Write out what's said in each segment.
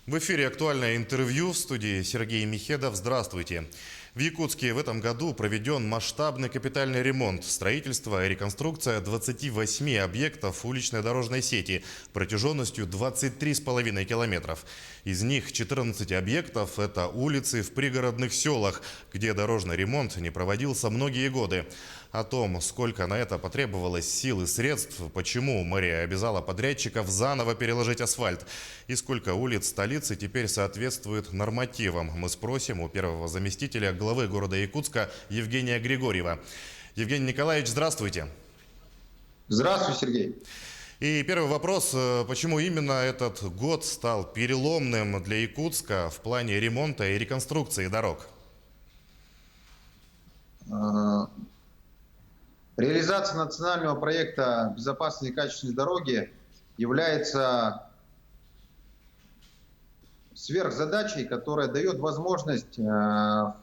В эфире актуальное интервью, в студии Сергей Михедов. Здравствуйте. В Якутске в этом году проведен масштабный капитальный ремонт, строительство и реконструкция 28 объектов уличной дорожной сети протяженностью 23,5 километров. Из них 14 объектов – это улицы в пригородных селах, где дорожный ремонт не проводился многие годы. О том, сколько на это потребовалось сил и средств, почему мэрия обязала подрядчиков заново переложить асфальт и сколько улиц столицы теперь соответствуют нормативам, мы спросим у первого заместителя главы города Якутска Евгения Григорьева. Евгений Николаевич, здравствуйте. Здравствуй, Сергей. И первый вопрос. Почему именно этот год стал переломным для Якутска в плане ремонта и реконструкции дорог? Реализация национального проекта «Безопасные и качественные дороги» является сверхзадачей, которая дает возможность в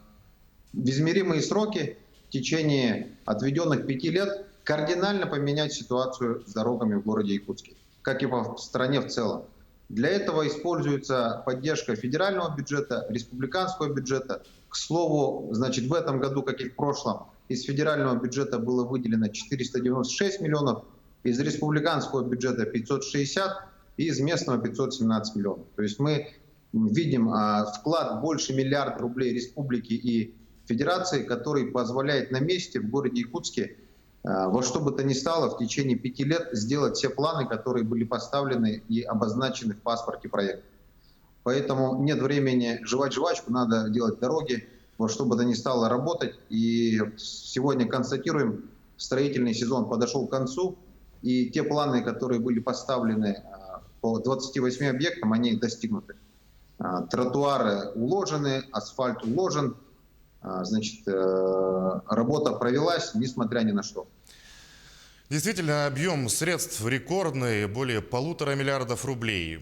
измеримые сроки в течение отведенных 5 лет кардинально поменять ситуацию с дорогами в городе Якутске, как и по стране в целом. Для этого используется поддержка федерального бюджета, республиканского бюджета. К слову, значит, в этом году, как и в прошлом, из федерального бюджета было выделено 496 миллионов, из республиканского бюджета 560 и из местного 517 миллионов. То есть мы видим вклад больше миллиарда рублей республики и федерации, который позволяет на месте в городе Якутске во что бы то ни стало в течение 5 лет сделать все планы, которые были поставлены и обозначены в паспорте проекта. Поэтому нет времени жевать жвачку, надо делать дороги, во что бы то ни стало работать. И сегодня констатируем, строительный сезон подошел к концу, и те планы, которые были поставлены по 28 объектам, они достигнуты. Тротуары уложены, асфальт уложен, значит, работа провелась, несмотря ни на что. Действительно, объем средств рекордный, более 1,5 миллиардов рублей.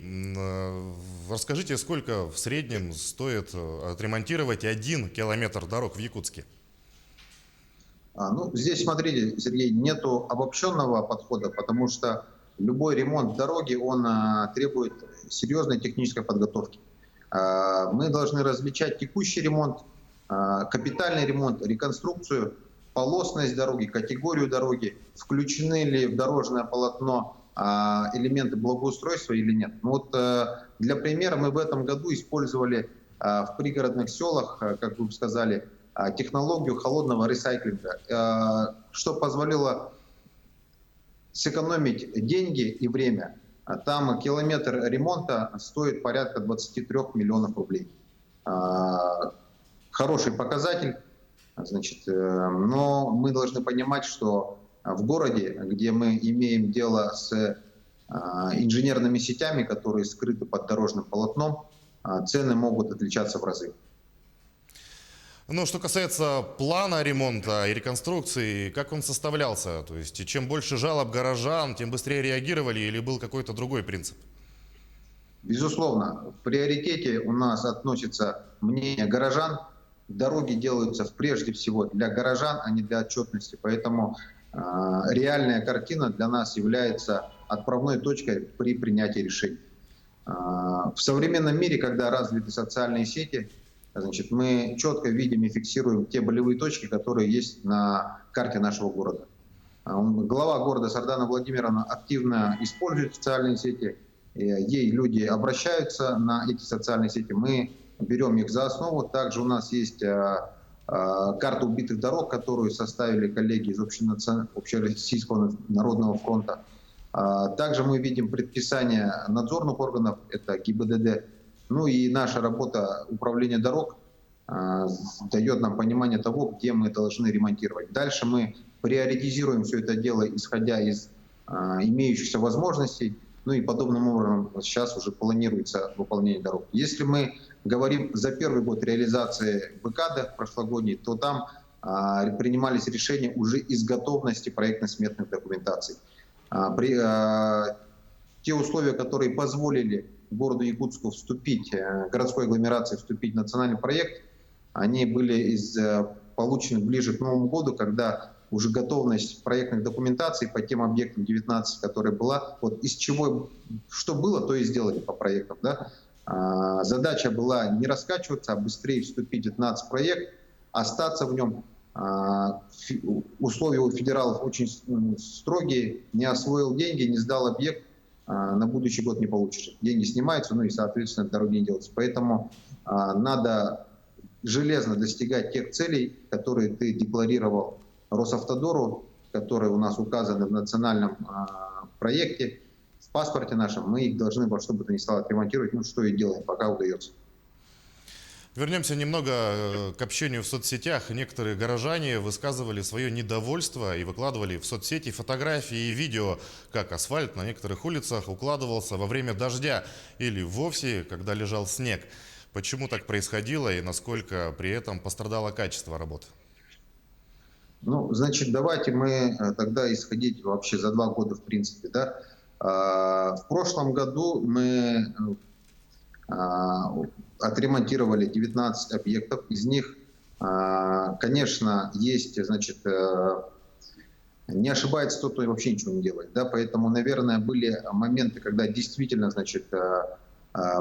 Расскажите, сколько в среднем стоит отремонтировать 1 километр дорог в Якутске? Здесь, смотрите, Сергей, нету обобщенного подхода, потому что любой ремонт дороги, он требует серьезной технической подготовки. Мы должны различать текущий ремонт, капитальный ремонт, реконструкцию, полосность дороги, категорию дороги, включены ли в дорожное полотно элементы благоустройства или нет. Для примера мы в этом году использовали в пригородных селах, как вы сказали, технологию холодного ресайклинга, что позволило сэкономить деньги и время. Там километр ремонта стоит порядка 23 миллионов рублей. Хороший показатель. Значит, но мы должны понимать, что в городе, где мы имеем дело с инженерными сетями, которые скрыты под дорожным полотном, цены могут отличаться в разы. Что касается плана ремонта и реконструкции, как он составлялся? То есть, чем больше жалоб горожан, тем быстрее реагировали или был какой-то другой принцип? Безусловно, в приоритете у нас относится мнение горожан. Дороги делаются прежде всего для горожан, а не для отчетности. Поэтому реальная картина для нас является отправной точкой при принятии решений. В современном мире, когда развиты социальные сети, значит, мы четко видим и фиксируем те болевые точки, которые есть на карте нашего города. Глава города Сардана Владимировна активно использует социальные сети. Ей люди обращаются на эти социальные сети. Мы берем их за основу. Также у нас есть карта убитых дорог, которую составили коллеги из Общероссийского народного фронта. Также мы видим предписания надзорных органов, это ГИБДД. И наша работа управления дорог дает нам понимание того, где мы должны ремонтировать. Дальше мы приоритизируем все это дело, исходя из имеющихся возможностей. И подобным образом сейчас уже планируется выполнение дорог. Если мы говорим за первый год реализации БКД прошлогодней, то там принимались решения уже из готовности проектно-сметных документаций. Те условия, которые позволили городу Якутску вступить, городской агломерации вступить в национальный проект, они были получены ближе к Новому году, когда уже готовность проектных документаций по тем объектам 19, которая была. Вот из чего, что было, то и сделали по проектам. Да? Задача была не раскачиваться, а быстрее вступить в 19 проект, остаться в нем. Условия у федералов очень строгие. Не освоил деньги, не сдал объект, на будущий год не получишь. Деньги снимаются, ну и, соответственно, дороги не делаются. Поэтому надо железно достигать тех целей, которые ты декларировал Росавтодору, которые у нас указаны в национальном проекте, в паспорте нашем. Мы их должны во что бы то ни стало отремонтировать, ну что и делаем, пока удается. Вернемся немного к общению в соцсетях. Некоторые горожане высказывали свое недовольство и выкладывали в соцсети фотографии и видео, как асфальт на некоторых улицах укладывался во время дождя или вовсе, когда лежал снег. Почему так происходило и насколько при этом пострадало качество работы? Ну, значит, давайте мы тогда исходить вообще за 2 года, в принципе, да. В прошлом году мы отремонтировали 19 объектов. Из них, конечно, есть, значит, не ошибается тот, кто вообще ничего не делает. Да? Поэтому, наверное, были моменты, когда действительно, значит,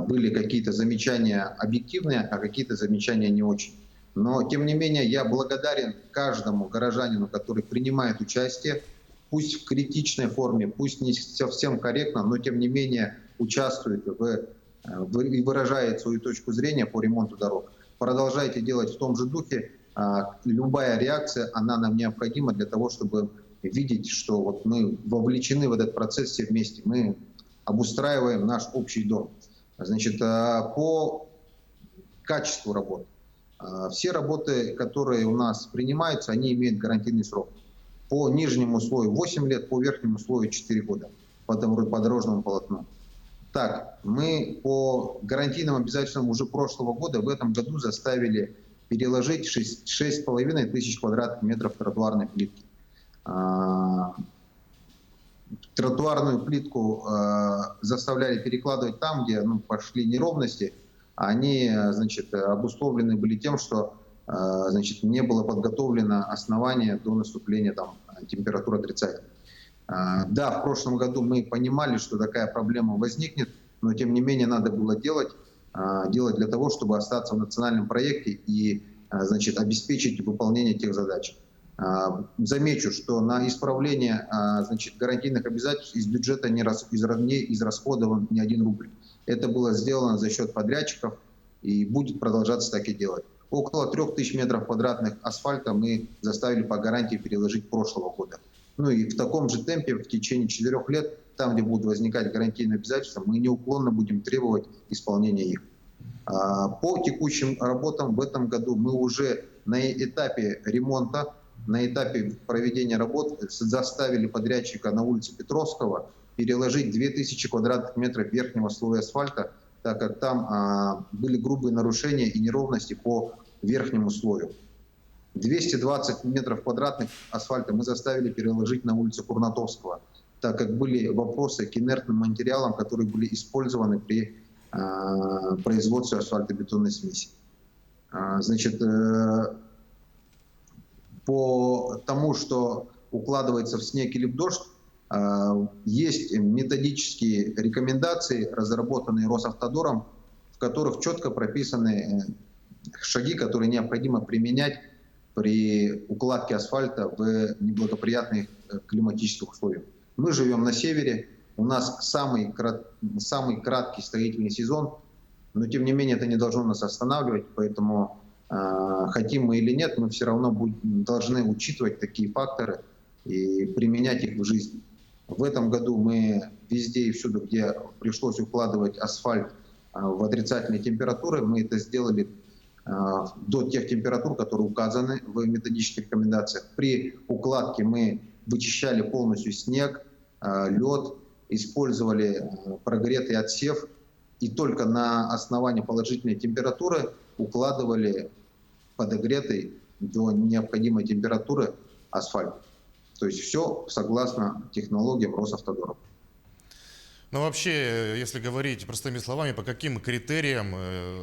были какие-то замечания объективные, а какие-то замечания не очень. Но, тем не менее, я благодарен каждому горожанину, который принимает участие, пусть в критичной форме, пусть не совсем корректно, но, тем не менее, участвует и выражает свою точку зрения по ремонту дорог. Продолжайте делать в том же духе. Любая реакция, она нам необходима для того, чтобы видеть, что вот мы вовлечены в этот процесс все вместе. Мы обустраиваем наш общий дом. Значит, по качеству работы. Все работы, которые у нас принимаются, они имеют гарантийный срок. По нижнему слою 8 лет, по верхнему слою 4 года по дорожному полотну. Так, мы по гарантийным обязательствам уже прошлого года в этом году заставили переложить 6,5 тысяч квадратных метров тротуарной плитки. Тротуарную плитку заставляли перекладывать там, где пошли неровности. Они, значит, обусловлены были тем, что, значит, не было подготовлено основание до наступления температуры отрицательной. Да, в прошлом году мы понимали, что такая проблема возникнет, но тем не менее надо было делать для того, чтобы остаться в национальном проекте и, значит, обеспечить выполнение тех задач. Замечу, что на исправление, значит, гарантийных обязательств из бюджета не израсходован ни 1 рубль. Это было сделано за счет подрядчиков и будет продолжаться так и делать. Около 3000 метров квадратных асфальта мы заставили по гарантии переложить прошлого года. Ну и в таком же темпе в течение 4 лет, там, где будут возникать гарантийные обязательства, мы неуклонно будем требовать исполнения их. По текущим работам в этом году мы уже на этапе ремонта, на этапе проведения работ заставили подрядчика на улице Петровского переложить 2000 квадратных метров верхнего слоя асфальта, так как там были грубые нарушения и неровности по верхнему слою. 220 метров квадратных асфальта мы заставили переложить на улицу Курнатовского, так как были вопросы к инертным материалам, которые были использованы при производстве асфальтобетонной смеси. Значит, по тому, что укладывается в снег или в дождь, есть методические рекомендации, разработанные Росавтодором, в которых четко прописаны шаги, которые необходимо применять при укладке асфальта в неблагоприятных климатических условиях. Мы живем на севере, у нас самый краткий строительный сезон, но тем не менее это не должно нас останавливать, поэтому хотим мы или нет, мы все равно должны учитывать такие факторы и применять их в жизни. В этом году мы везде и всюду, где пришлось укладывать асфальт в отрицательные температуры, мы это сделали до тех температур, которые указаны в методических рекомендациях. При укладке мы вычищали полностью снег, лед, использовали прогретый отсев и только на основании положительной температуры укладывали подогретый до необходимой температуры асфальт. То есть все согласно технологиям Росавтодора. Но вообще, если говорить простыми словами, по каким критериям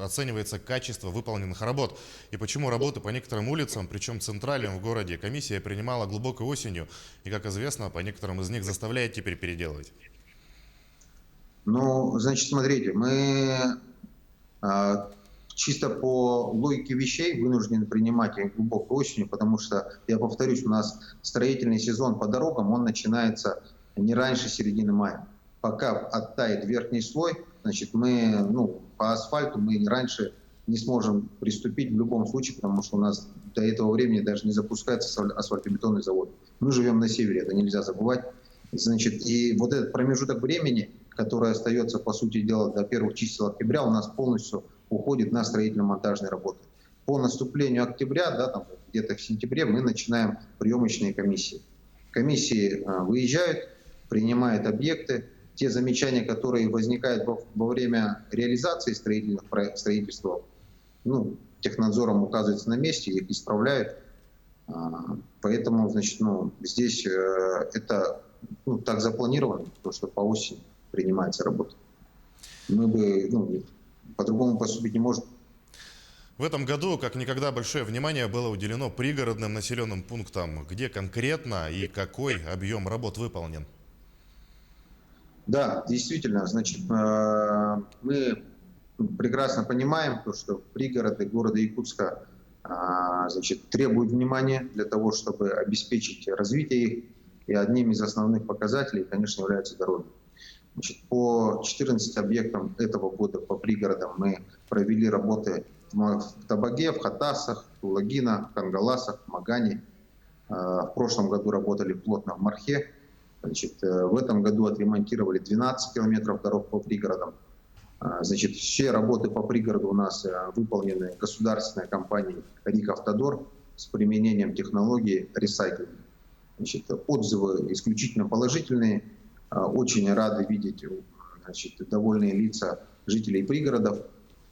оценивается качество выполненных работ? И почему работы по некоторым улицам, причем центральным в городе, комиссия принимала глубокой осенью и, как известно, по некоторым из них заставляет теперь переделывать? Ну, значит, смотрите, мы а, чисто по логике вещей вынуждены принимать их глубокой осенью, потому что, я повторюсь, у нас строительный сезон по дорогам, он начинается не раньше середины мая. Пока оттает верхний слой, значит, мы, ну, по асфальту мы раньше не сможем приступить в любом случае, потому что у нас до этого времени даже не запускается асфальтобетонный завод. Мы живем на севере, это нельзя забывать. Значит, и вот этот промежуток времени, который остается, по сути дела, до первых чисел октября, у нас полностью уходит на строительно-монтажные работы. По наступлению октября, да, там, где-то в сентябре, мы начинаем приемочные комиссии. Комиссии выезжают, принимают объекты. Те замечания, которые возникают во время реализации строительства, ну, технадзором указывается на месте, их исправляют. Поэтому, значит, ну, здесь это, ну, так запланировано, то, что по осени принимается работа. Мы бы, ну, по-другому поступить не можем. В этом году, как никогда, большое внимание было уделено пригородным населенным пунктам, где конкретно и какой объем работ выполнен. Да, действительно, значит, мы прекрасно понимаем, то, что пригороды города Якутска, значит, требуют внимания для того, чтобы обеспечить развитие их. И одним из основных показателей, конечно, являются дороги. Значит, по 14 объектам этого года по пригородам мы провели работы в Табаге, в Хатасах, в Лагина, в Кангаласах, в Магане. В прошлом году работали плотно в Мархе. Значит, в этом году отремонтировали 12 километров дорог по пригородам. Значит, все работы по пригороду у нас выполнены государственной компанией «Рикавтодор» с применением технологии ресайклинга. Значит, отзывы исключительно положительные. Очень рады видеть, значит, довольные лица жителей пригородов,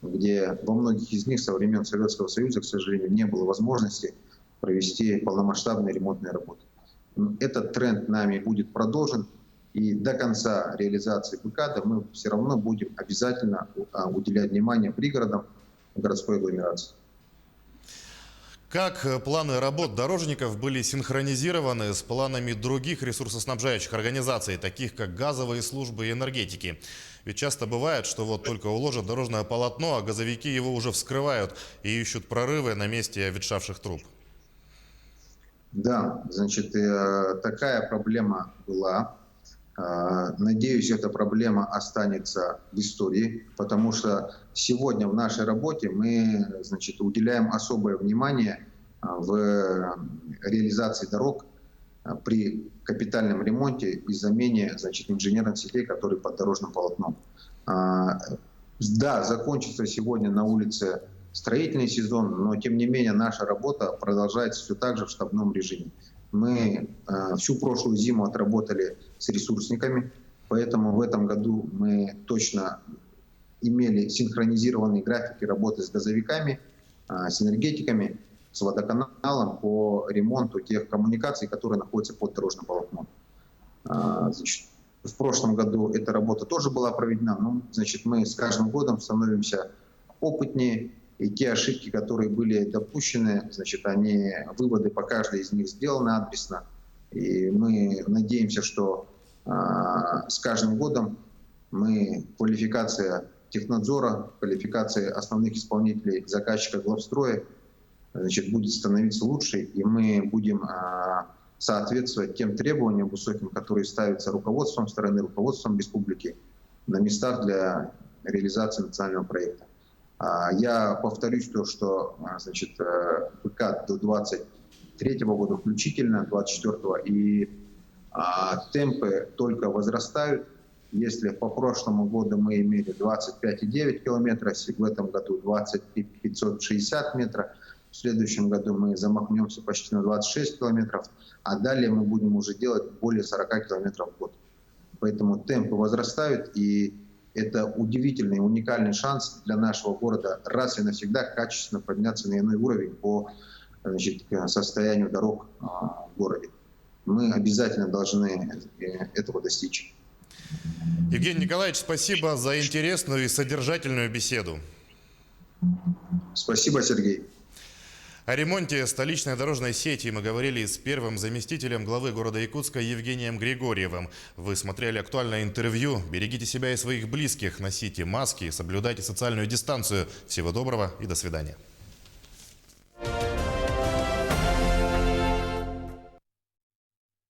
где во многих из них со времен Советского Союза, к сожалению, не было возможности провести полномасштабные ремонтные работы. Этот тренд нами будет продолжен, и до конца реализации БКАДа мы все равно будем обязательно уделять внимание пригородам городской агломерации. Как планы работ дорожников были синхронизированы с планами других ресурсоснабжающих организаций, таких как газовые службы и энергетики? Ведь часто бывает, что вот только уложат дорожное полотно, а газовики его уже вскрывают и ищут прорывы на месте ветшавших труб. Да, значит, такая проблема была. Надеюсь, эта проблема останется в истории, потому что сегодня в нашей работе мы, значит, уделяем особое внимание в реализации дорог при капитальном ремонте и замене, значит, инженерных сетей, которые под дорожным полотном. Да, закончится сегодня на улице строительный сезон, но тем не менее наша работа продолжается все так же в штабном режиме. Мы всю прошлую зиму отработали с ресурсниками, поэтому в этом году мы точно имели синхронизированные графики работы с газовиками, с энергетиками, с водоканалом по ремонту тех коммуникаций, которые находятся под дорожным полотном. Значит, в прошлом году эта работа тоже была проведена, но, значит, мы с каждым годом становимся опытнее, и те ошибки, которые были допущены, значит, выводы по каждой из них сделаны адресно. И мы надеемся, что с каждым годом квалификация технадзора, квалификация основных исполнителей, заказчика главстроя, значит, будет становиться лучше, и мы будем соответствовать тем требованиям высоким, которые ставятся руководством страны, руководством республики на местах для реализации национального проекта. Я повторюсь то, что, значит, БКАД до 2023 года включительно, 2024, и темпы только возрастают. Если по прошлому году мы имели 25,9 километра, в этом году 20,560 метра, в следующем году мы замахнемся почти на 26 километров, а далее мы будем уже делать более 40 километров в год. Поэтому темпы возрастают, и это удивительный, уникальный шанс для нашего города раз и навсегда качественно подняться на иной уровень по, значит, состоянию дорог в городе. Мы обязательно должны этого достичь. Евгений Николаевич, спасибо за интересную и содержательную беседу. Спасибо, Сергей. О ремонте столичной дорожной сети мы говорили с первым заместителем главы города Якутска Евгением Григорьевым. Вы смотрели актуальное интервью. Берегите себя и своих близких, носите маски, соблюдайте социальную дистанцию. Всего доброго и до свидания.